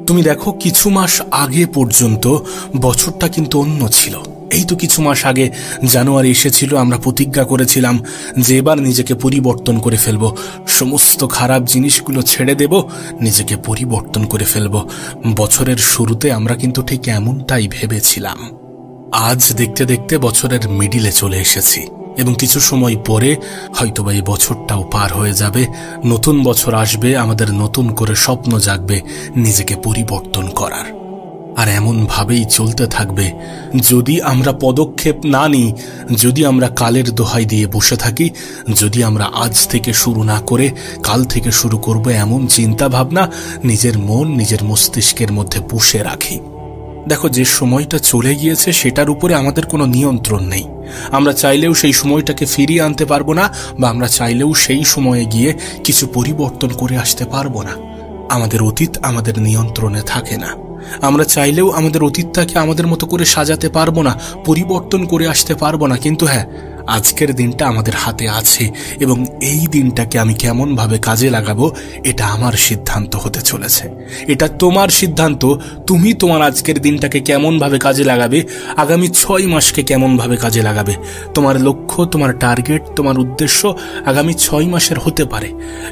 তুমি দেখো কিছু মাস আগে পর্যন্ত বছরটা কিন্তু অন্য ছিল। এই তো কিছু মাস আগে জানুয়ারি এসেছিল, আমরা প্রতিজ্ঞা করেছিলাম যে এবার নিজেকে পরিবর্তন করে ফেলব, সমস্ত খারাপ জিনিসগুলো ছেড়ে দেব, নিজেকে পরিবর্তন করে ফেলব। বছরের শুরুতে আমরা কিন্তু ঠিক এমনটাই ভেবেছিলাম। আজ দেখতে দেখতে বছরের মিডিলে চলে এসেছি এবং কিছু সময় পরে হয়তোবা এই বছরটাও পার হয়ে যাবে, নতুন বছর আসবে, আমাদের নতুন করে স্বপ্ন জাগবে নিজেকে পরিবর্তন করার। আর এমন ভাবেই চলতে থাকবে যদি আমরা পদক্ষেপ না নিই, যদি আমরা কালের দোহাই দিয়ে বসে থাকি, যদি আমরা আজ থেকে শুরু না করে কাল থেকে শুরু করব এমন চিন্তা ভাবনা নিজের মন নিজের মস্তিষ্কের মধ্যে পুষে রাখি। দেখো, যে সময়টা চলে গিয়েছে সেটার উপরে আমাদের কোনো নিয়ন্ত্রণ নেই। আমরা চাইলেও সেই সময়টাকে ফিরিয়ে আনতে পারবো না, বা আমরা চাইলেও সেই সময়ে গিয়ে কিছু পরিবর্তন করে আসতে পারবো না। আমাদের অতীত আমাদের নিয়ন্ত্রণে থাকে না। আমরা চাইলেও আমাদের অতীতটাকে আমাদের মতো করে সাজাতে পারবো না, পরিবর্তন করে আসতে পারবো না। কিন্তু হ্যাঁ, আজকের দিনটা আমাদের হাতে আছে এবং এই দিনটাকে আমি কেমন ভাবে কাজে লাগাবো এটা আমার সিদ্ধান্ত হতে চলেছে। এটা তোমার সিদ্ধান্ত। তুমি তোমার আজকের দিনটাকে কেমন ভাবে কাজে লাগাবে, আগামী 6 মাসকে কেমন ভাবে কাজে লাগাবে। তোমার লক্ষ্য, তোমার টার্গেট, তোমার উদ্দেশ্য আগামী 6 মাসের হতে পারে,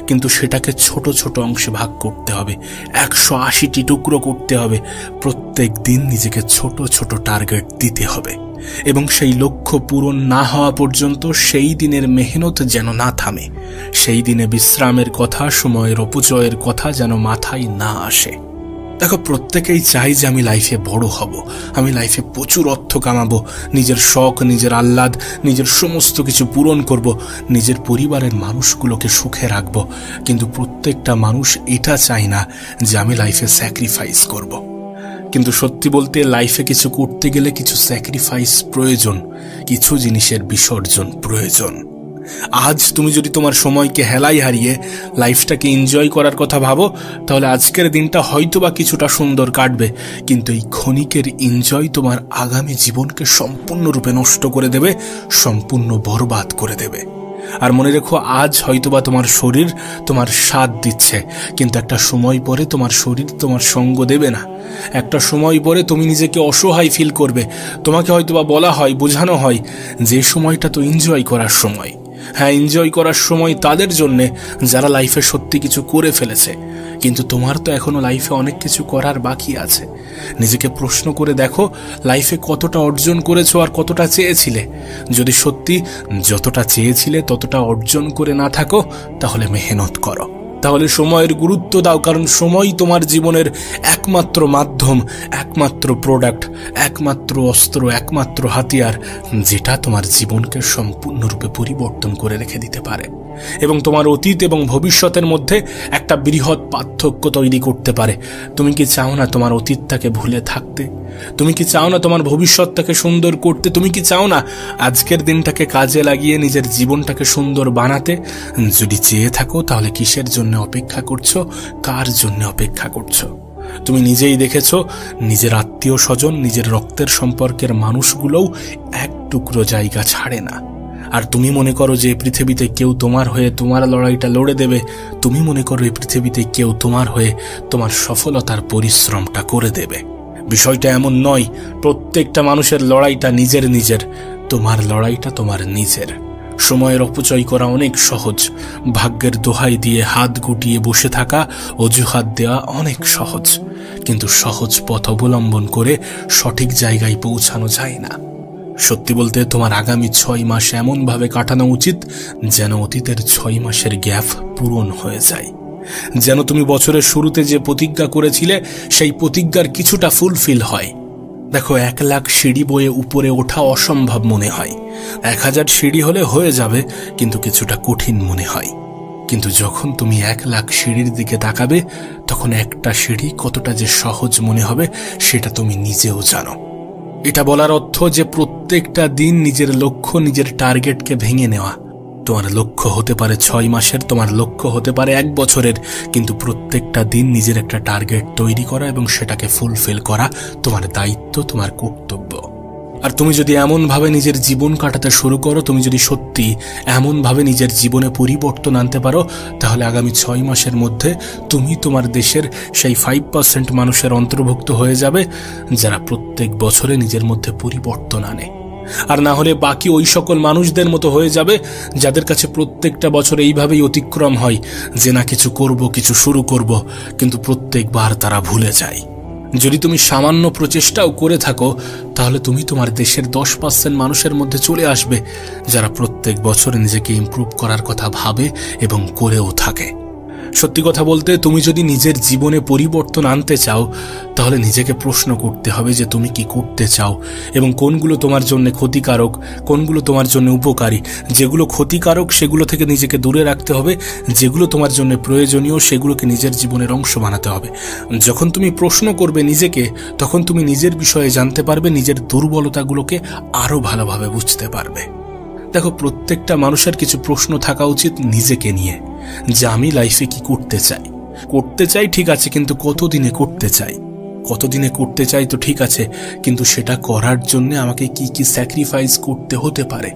কিন্তু সেটাকে ছোট ছোট অংশে ভাগ করতে হবে, 180টি টুকরো করতে হবে। প্রত্যেক দিন নিজেকে ছোট ছোট টার্গেট দিতে হবে এবং সেই লক্ষ্য পূরণ না হওয়া পর্যন্ত সেই দিনের মেহনত যেন না থামে, সেই দিনে বিশ্রামের কথা, সময়ের অপচয়ের কথা যেন মাথায় না আসে। দেখো, প্রত্যেকেই চাই যে আমি লাইফে বড় হব, আমি লাইফে প্রচুর অর্থ কামাবো, নিজের শখ, নিজের আহ্লাদ, নিজের সমস্ত কিছু পূরণ করব, নিজের পরিবারের মানুষগুলোকে সুখে রাখবো। কিন্তু প্রত্যেকটা মানুষ এটা চায় না যে আমি লাইফে স্যাক্রিফাইস করব। কিন্তু সত্যি বলতে লাইফে কিছু করতে গেলে কিছু স্যাক্রিফাইস প্রয়োজন, কিছু জিনিসের বিসর্জন প্রয়োজন। আজ তুমি যদি তোমার সময়কে হেলায় হারিয়ে লাইফটাকে এনজয় করার কথা ভাবো, তাহলে আজকের দিনটা হয়তোবা কিছুটা সুন্দর কাটবে, কিন্তু এই ক্ষণিকের এনজয় তোমার আগামী জীবনকে সম্পূর্ণরূপে নষ্ট করে দেবে, সম্পূর্ণ বরবাদ করে দেবে। আর মনে রেখো, আজ হয়তোবা তোমার শরীর তোমার সাথ দিচ্ছে, কিন্তু একটা সময় পরে তোমার শরীর তোমার সঙ্গ দেবে না। একটা সময় পরে তুমি নিজেকে অসহায় ফিল করবে। তোমাকে হয়তোবা বলা হয়, বোঝানো হয় যে সময়টা তো এনজয় করার সময়। হ্যাঁ, এনজয় করার সময় তাদের জন্যে যারা লাইফে সত্যি কিছু করে ফেলেছে, কিন্তু তোমার তো এখনো লাইফে অনেক কিছু করার বাকি আছে। নিজেকে প্রশ্ন করে দেখো, লাইফে কতটা অর্জন করেছো আর কতটা চেয়েছিলে। যদি সত্যি যতটা চেয়েছিলে ততটা অর্জন করে না থাকো, তাহলে মেহনত করো, তাহলে সময়ের গুরুত্ব দাও, কারণ সময় তোমার জীবনের একমাত্র মাধ্যম, একমাত্র প্রোডাক্ট, একমাত্র অস্ত্র, একমাত্র হাতিয়ার, যেটা তোমার জীবনকে সম্পূর্ণরূপে পরিবর্তন করে রেখে দিতে পারে এবং তোমার অতীত এবং ভবিষ্যতের মধ্যে একটা বৃহৎ পার্থক্য তৈরি করতে পারে। তুমি কি চাও না তোমার অতীতটাকে ভুলে থাকতে? তুমি কি চাও না তোমার ভবিষ্যৎটাকে সুন্দর করতে? তুমি কি চাও না আজকের দিনটাকে কাজে লাগিয়ে নিজের জীবনটাকে সুন্দর বানাতে? যদি চেয়ে থাকো, তাহলে কিসের জন্য অপেক্ষা করছো? কার জন্য অপেক্ষা করছো? তুমি নিজেই দেখেছো, নিজের আত্মীয় স্বজন, নিজের রক্তের সম্পর্কের মানুষগুলোও এক টুকরো জায়গা ছাড়ে না। আর তুমি মনে করো যে পৃথিবীতে কেউ তোমার হয়ে তোমার লড়াইটা লড়ে দেবে। তুমি মনে করো এই পৃথিবীতে কেউ তোমার হয়ে তোমার সফলতার পরিশ্রমটা করে দেবে। বিষয়টা এমন নয়। প্রত্যেকটা মানুষের লড়াইটা নিজের নিজের, তোমার লড়াইটা তোমার নিজের। সময়ের অপচয় করা অনেক সহজ, ভাগ্যের দোহাই দিয়ে হাত গুটিয়ে বসে থাকা, অজুহাত দেওয়া অনেক সহজ, কিন্তু সহজ পথ অবলম্বন করে সঠিক জায়গায় পৌঁছানো যায় না। সত্যি বলতে তোমার আগামী 6 মাস এমনভাবে কাটানো উচিত যেন অতীতের 6 মাসের গ্যাপ পূরণ হয়ে যায়, যেন তুমি বছরের শুরুতে যে প্রতিজ্ঞা করেছিলে সেই প্রতিজ্ঞার কিছুটা ফুলফিল হয়। দেখো, 1 লাখ সিঁড়ি বয়ে উপরে ওঠা অসম্ভব মনে হয়, 1000 সিঁড়ি হলে হয়ে যাবে, কিন্তু কিছুটা কঠিন মনে হয়। কিন্তু যখন তুমি 1 লাখ সিঁড়ির দিকে তাকাবে, তখন একটা সিঁড়ি কতটা যে সহজ মনে হবে সেটা তুমি নিজেও জানো। এটা বলার অর্থ যে প্রত্যেকটা দিন নিজের লক্ষ্য, নিজের টার্গেটকে ভেঙে নেওয়া। তোমার লক্ষ্য হতে পারে 6 মাসের, তোমার লক্ষ্য হতে পারে 1 বছরের, কিন্তু প্রত্যেকটা দিন নিজের একটা টার্গেট তৈরি করা এবং সেটাকে ফুলফিল করা তোমার দায়িত্ব, তোমার কর্তব্য। আর তুমি যদি এমনভাবে নিজের জীবন কাটাতে শুরু করো, তুমি যদি সত্যি এমনভাবে নিজের জীবনে পরিবর্তন আনতে পারো, তাহলে আগামী 6 মাসের মধ্যে তুমি তোমার দেশের সেই 5% মানুষের অন্তর্ভুক্ত হয়ে যাবে যারা প্রত্যেক বছরে নিজের মধ্যে পরিবর্তন আনে। আর না হলে বাকি ওই সকল মানুষদের মতো হয়ে যাবে যাদের কাছে প্রত্যেকটা বছর এইভাবেই অতিক্রম হয় যে না কিছু করব, কিছু শুরু করব, কিন্তু প্রত্যেকবার তারা ভুলে যায়। যদি তুমি সামান্য প্রচেষ্টাও করে থাকো, তাহলে তুমি তোমার দেশের 10% মানুষের মধ্যে চলে আসবে যারা প্রত্যেক বছর নিজেকে ইমপ্রুভ করার কথা ভাবে এবং করেও থাকে। সত্যি কথা বলতে, তুমি যদি নিজের জীবনে পরিবর্তন আনতে চাও, তাহলে নিজেকে প্রশ্ন করতে হবে যে তুমি কি করতে চাও এবং কোনগুলো তোমার জন্য ক্ষতিকারক, কোনগুলো তোমার জন্য উপকারী। যেগুলো ক্ষতিকারক সেগুলো থেকে নিজেকে দূরে রাখতে হবে, যেগুলো তোমার জন্য প্রয়োজনীয় সেগুলোকে নিজের জীবনের অংশ বানাতে হবে। যখন তুমি প্রশ্ন করবে নিজেকে, তখন তুমি নিজের বিষয়ে জানতে পারবে, নিজের দুর্বলতাগুলোকে আরো ভালোভাবে বুঝতে পারবে। দেখো, প্রত্যেকটা মানুষের কিছু প্রশ্ন থাকা উচিত নিজেকে নিয়ে, যে আমি লাইফে কি করতে চাই ঠিক আছে, কিন্তু কতদিনে করতে চাই। কতদিনে করতে চাই তো ঠিক আছে, কিন্তু সেটা করার জন্য আমাকে কি কি স্যাক্রিফাইস করতে হতে পারে।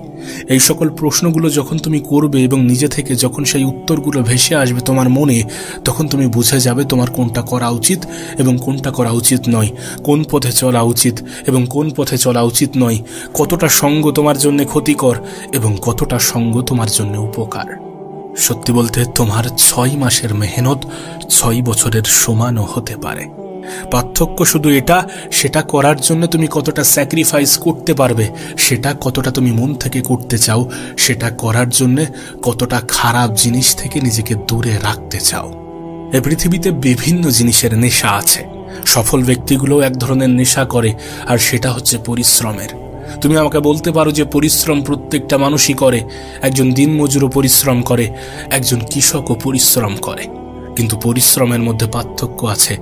এই সকল প্রশ্নগুলো যখন তুমি করবে এবং নিজে থেকে যখন সেই উত্তরগুলো ভেসে আসবে তোমার মনে, তখন তুমি বুঝে যাবে তোমার কোনটা করা উচিত এবং কোনটা করা উচিত নয়, কোন পথে চলা উচিত এবং কোন পথে চলা উচিত নয়, কতটা সঙ্গ তোমার জন্য ক্ষতিকর এবং কতটা সঙ্গ তোমার জন্য উপকার। সত্যি বলতে, তোমার 6 মাসের মেহনত 6 বছরের সমানও হতে পারে। পার্থক্য শুধু এটা, সেটা করার জন্য তুমি কতটা স্যাক্রিফাইস করতে পারবে, সেটা কতটা তুমি মন থেকে করতে চাও, সেটা করার জন্য কতটা খারাপ জিনিস থেকে নিজেকে দূরে রাখতে চাও। এই পৃথিবীতে বিভিন্ন জিনিসের নেশা আছে। সফল ব্যক্তিগুলো এক ধরনের নেশা করে, আর সেটা হচ্ছে পরিশ্রমের। তুমি আমাকে বলতে পারো যে পরিশ্রম প্রত্যেকটা মানুষই করে, একজন দিনমজুরও পরিশ্রম করে, একজন কৃষকও পরিশ্রম করে, কিন্তু পরিশ্রমের মধ্যে পার্থক্য আছে।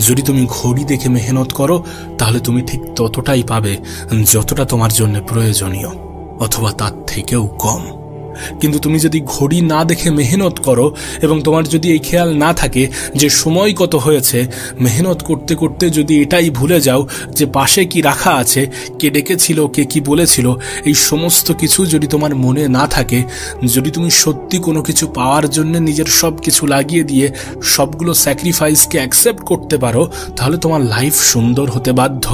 যদি তুমি ঘড়ি দেখে মেহনত করো, তাহলে তুমি ঠিক ততটাই পাবে যতটা তোমার জন্য প্রয়োজনীয়, অথবা তার থেকেও কম। কিন্তু তুমি যদি ঘড়ি না দেখে মেহনত করো এবং তোমার যদি এই খেয়াল না থাকে যে সময় কত হয়েছে, মেহনত করতে করতে যদি এটাই ভুলে যাও যে পাশে কি রাখা আছে, কে ডেকেছিল, কে কি বলেছিল, এই সমস্ত কিছু যদি তোমার মনে না থাকে, যদি তুমি সত্যি কোনো কিছু পাওয়ার জন্য নিজের সব কিছু লাগিয়ে দিয়ে সবগুলো স্যাক্রিফাইসকে অ্যাকসেপ্ট করতে পারো, তাহলে তোমার লাইফ সুন্দর হতে বাধ্য,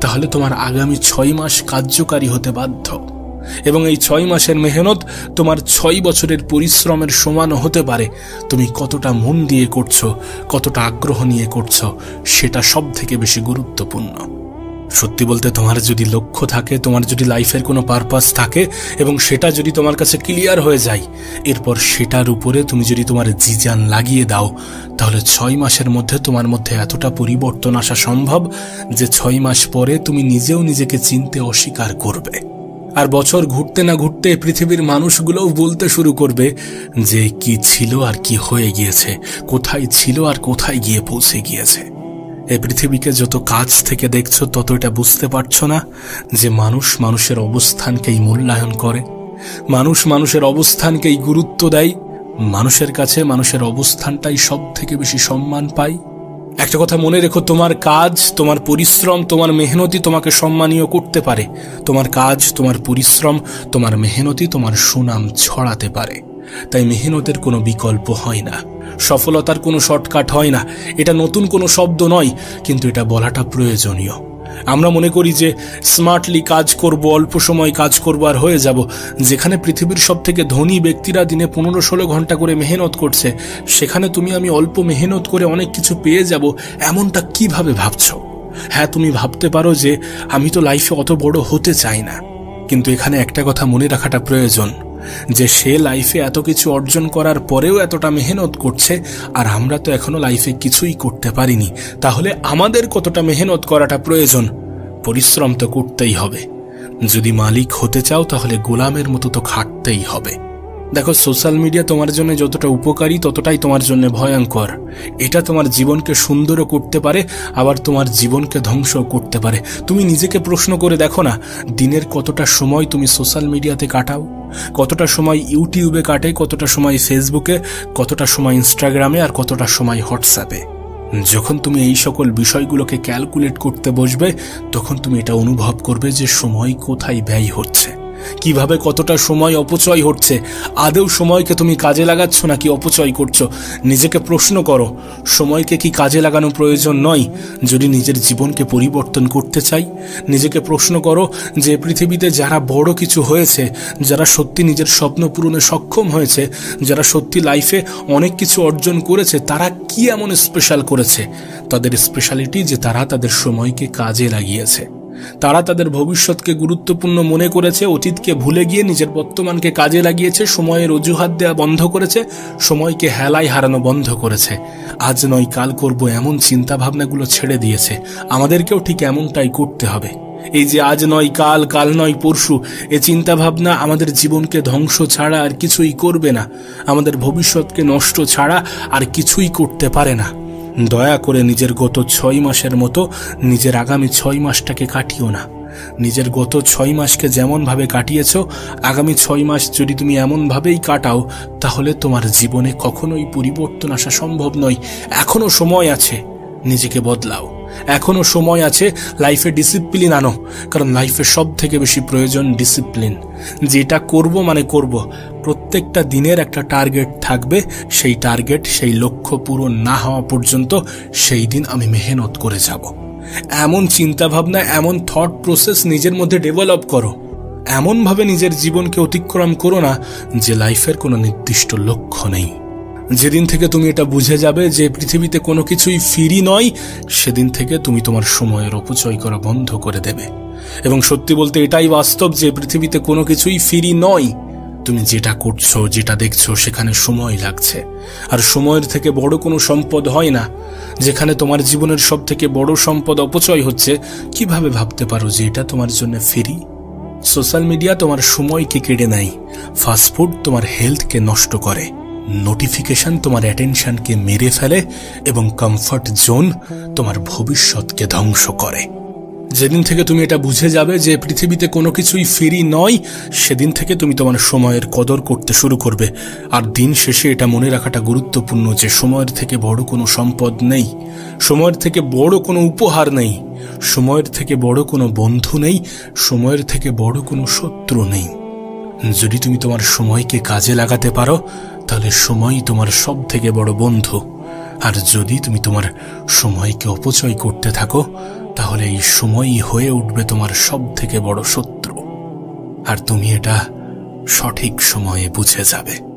তাহলে তোমার আগামী 6 মাস কার্যকারী হতে বাধ্য। এবং এই 6 মাসের মেহনত তোমার 6 বছরের পরিশ্রমের সমানও হতে পারে। তুমি কতটা মন দিয়ে করছো, কতটা আগ্রহ নিয়ে করছো, সেটা সব থেকে বেশি গুরুত্বপূর্ণ। সত্যি বলতে, তোমার যদি লক্ষ্য থাকে, তোমার যদি লাইফের কোনো পারপাস থাকে এবং সেটা যদি তোমার কাছে ক্লিয়ার হয়ে যায়, এরপর সেটার উপরে তুমি যদি তোমার জিজান লাগিয়ে দাও, তাহলে 6 মাসের মধ্যে তোমার মধ্যে এতটা পরিবর্তন আসা সম্ভব যে 6 মাস পরে তুমি নিজেও নিজেকে চিনতে অস্বীকার করবে। আর বছর ঘুরতে না ঘুরতে পৃথিবীর মানুষগুলোও বলতে শুরু করবে যে কি ছিল আর কি হয়ে গিয়েছে, কোথায় ছিল আর কোথায় গিয়ে পৌঁছে গিয়েছে। এই পৃথিবীকে যত কাছ থেকে দেখছো, তত এটা বুঝতে পারছো না যে মানুষ মানুষের অবস্থানকেই মূল্যায়ন করে, মানুষ মানুষের অবস্থানকেই গুরুত্ব দেয়, মানুষের কাছে মানুষের অবস্থানটাই সব থেকে বেশি সম্মান পায়। একটা কথা মনে রেখো, তোমার কাজ, তোমার পরিশ্রম, তোমার মেহনতি তোমাকে সম্মানীয় করতে পারে। তোমার কাজ, তোমার পরিশ্রম, তোমার মেহনতি তোমার সুনাম ছড়াতে পারে। তাই মেহনতের কোনো বিকল্প হয় না, সফলতার কোনো শর্টকাট হয় না। এটা নতুন কোনো শব্দ নয়, কিন্তু এটা বলাটা প্রয়োজনীয়। আমরা মনে করি যে স্মার্টলি কাজ করব, অল্প সময় কাজ করব আর হয়ে যাব। যেখানে পৃথিবীর সব থেকে ধনী ব্যক্তিরা দিনে 15-16 ঘন্টা করে মেহনত করছে, সেখানে তুমি আমি অল্প মেহনত করে অনেক কিছু পেয়ে যাব, এমনটা কিভাবে ভাবছো? হ্যাঁ, তুমি ভাবতে পারো যে আমি তো লাইফে অত বড় হতে চাই না, কিন্তু এখানে একটা কথা মনে রাখাটা প্রয়োজন যে সে লাইফে এত কিছু অর্জন করার পরেও এতটা মেহনত করছে, আর আমরা তো এখনো লাইফে কিছুই করতে পারিনি। তাহলে আমাদের কতটা মেহনত করাটা প্রয়োজন? পরিশ্রম তো করতেই হবে। যদি মালিক হতে চাও, তাহলে গোলামের মতো তো খাটতেই হবে। দেখো, সোশ্যাল মিডিয়া তোমার জন্য যতটা উপকারী, ততটাই তোমার জন্য ভয়ঙ্কর। এটা তোমার জীবনকে সুন্দরও করতে পারে, আবার তোমার জীবনকে ধ্বংসও করতে পারে। তুমি নিজেকে প্রশ্ন করে দেখো না, দিনের কতটা সময় তুমি সোশ্যাল মিডিয়াতে কাটাও, কতটা সময় ইউটিউবে কাটে, কতটা সময় ফেসবুকে, কতটা সময় ইনস্টাগ্রামে, আর কতটা সময় হোয়াটসঅ্যাপে। যখন তুমি এই সকল বিষয়গুলোকে ক্যালকুলেট করতে বসবে, তখন তুমি এটা অনুভব করবে যে সময় কোথায় ব্যয় হচ্ছে, কিভাবে কতটা সময় অপচয় হচ্ছে। আদৌ সময়কে তুমি কাজে লাগাচ্ছ নাকি অপচয় করছো? নিজেকে প্রশ্ন করো, সময়কে কি কাজে লাগানো প্রয়োজন নয় যদি নিজের জীবনকে পরিবর্তন করতে চাই? নিজেকে প্রশ্ন করো যে পৃথিবীতে যারা বড় কিছু হয়েছে, যারা সত্যি নিজের স্বপ্ন পূরণে সক্ষম হয়েছে, যারা সত্যি লাইফে অনেক কিছু অর্জন করেছে, তারা কি এমন স্পেশাল করেছে? তাদের স্পেশালিটি যে তারা তাদের সময়কে কাজে লাগিয়েছে। তারা তাদের ভবিষ্যৎকে গুরুত্বপূর্ণ মনে করেছে, অতীতকে ভুলে গিয়ে নিজের বর্তমানকে কাজে লাগিয়েছে, সময়ের অজুহাত দেওয়া বন্ধ করেছে, সময়কে হেলায় হারানো বন্ধ করেছে। আজ নয় কাল করব এমন চিন্তা ভাবনাগুলো ছেড়ে দিয়েছে। আমাদেরকেও ঠিক এমনটাই করতে হবে। এই যে আজ নয় কাল, কাল নয় পরশু, এই চিন্তা ভাবনা আমাদের জীবনকে ধ্বংস ছাড়া আর কিছুই করবে না, আমাদের ভবিষ্যৎকে নষ্ট ছাড়া আর কিছুই করতে পারে না। দয়া করে নিজের গত 6 মাসের মতো নিজের আগামী 6 মাসটাকে কাটিও না। নিজের গত 6 মাসকে যেমনভাবে কাটিয়েছ, আগামী 6 মাস যদি তুমি এমনভাবেই কাটাও, তাহলে তোমার জীবনে কখনোই পরিবর্তন আসা সম্ভব নয়। এখনো সময় আছে, নিজেকে বদলাও। এখনো সময় আছে, লাইফে ডিসিপ্লিন আনো, কারণ লাইফে সব থেকে বেশি প্রয়োজন ডিসিপ্লিন। যেটা করব মানে করব। প্রত্যেকটা দিনের একটা টার্গেট থাকবে, সেই টার্গেট, সেই লক্ষ্য পূরণ না হওয়া পর্যন্ত সেই দিন আমি মেহনত করে যাব। এমন চিন্তাভাবনা, এমন থট প্রসেস নিজের মধ্যে ডেভেলপ করো। এমনভাবে নিজের জীবনকে অতিক্রম করো না যে লাইফের কোনো নির্দিষ্ট লক্ষ্য নেই। যেদিন থেকে তুমি এটা বুঝে যাবে যে পৃথিবীতে কোনো কিছুই ফ্রি নয়, সেদিন থেকে তুমি তোমার সময়ের অপচয় করা বন্ধ করে দেবে। এবং সত্যি বলতে এটাই বাস্তব যে পৃথিবীতে কোনো কিছুই ফ্রি নয়। তুমি যেটা করছো, যেটা দেখছো, সেখানে সময় লাগছে। আর সময়ের থেকে বড় কোনো সম্পদ হয় না। যেখানে তোমার জীবনের সব থেকে বড় সম্পদ অপচয় হচ্ছে, কিভাবে ভাবতে পারো যে এটা তোমার জন্য ফ্রি? সোশ্যাল মিডিয়া তোমার সময়কে কেড়ে নেয়, ফাস্টফুড তোমার হেলথকে নষ্ট করে, নোটিফিকেশন তোমার অ্যাটেনশনকে মেরে ফেলে, এবং কমফর্ট জোন তোমার ভবিষ্যৎকে ধ্বংস করে। যেদিন থেকে তুমি এটা বুঝে যাবে যে পৃথিবীতে কোনো কিছুই ফ্রি নয়, সেদিন থেকে তুমি তোমার সময়ের কদর করতে শুরু করবে। আর দিন শেষে এটা মনে রাখাটা গুরুত্বপূর্ণ যে সময়ের থেকে বড় কোনো সম্পদ নেই, সময়ের থেকে বড় কোনো উপহার নেই, সময়ের থেকে বড় কোনো বন্ধু নেই, সময়ের থেকে বড় কোনো শত্রু নেই। যদি তুমি তোমার সময়কে কাজে লাগাতে পারো, তাহলে সময়ই তোমার সব থেকে বড় বন্ধু। আর যদি তুমি তোমার সময়কে অপচয় করতে থাকো, তাহলে এই সময়ই হয়ে উঠবে তোমার সব থেকে বড় শত্রু। আর তুমি এটা সঠিক সময়ে বুঝে যাবে।